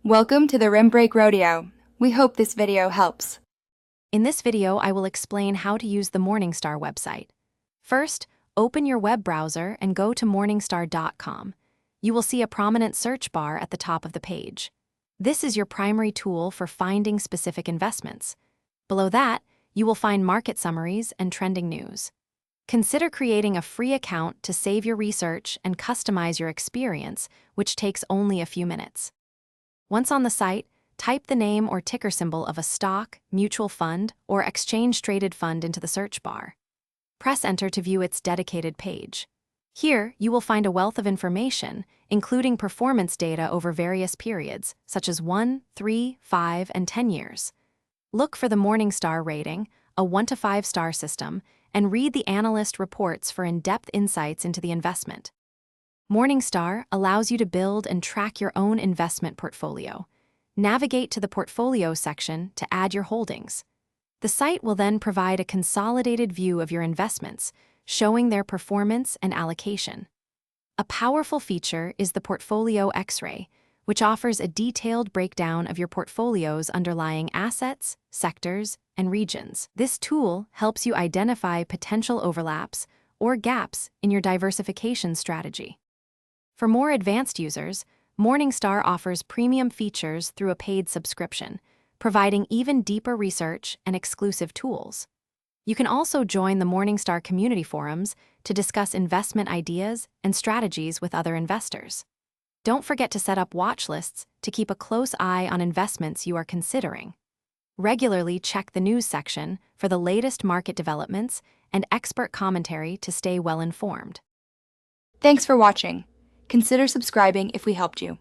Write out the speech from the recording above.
Welcome to the Rim Break Rodeo. We hope this video helps. In this video, I will explain how to use the Morningstar website. First, open your web browser and go to morningstar.com. You will see a prominent search bar at the top of the page. This is your primary tool for finding specific investments. Below that, you will find market summaries and trending news. Consider creating a free account to save your research and customize your experience, which takes only a few minutes. Once on the site, type the name or ticker symbol of a stock, mutual fund, or exchange-traded fund into the search bar. Press Enter to view its dedicated page. Here, you will find a wealth of information, including performance data over various periods, such as 1, 3, 5, and 10 years. Look for the Morningstar rating, a 1 to 5 star system, and read the analyst reports for in-depth insights into the investment. Morningstar allows you to build and track your own investment portfolio. Navigate to the Portfolio section to add your holdings. The site will then provide a consolidated view of your investments, showing their performance and allocation. A powerful feature is the Portfolio X-ray, which offers a detailed breakdown of your portfolio's underlying assets, sectors, and regions. This tool helps you identify potential overlaps or gaps in your diversification strategy. For more advanced users, Morningstar offers premium features through a paid subscription, providing even deeper research and exclusive tools. You can also join the Morningstar community forums to discuss investment ideas and strategies with other investors. Don't forget to set up watch lists to keep a close eye on investments you are considering. Regularly check the news section for the latest market developments and expert commentary to stay well informed. Thanks for watching. Consider subscribing if we helped you.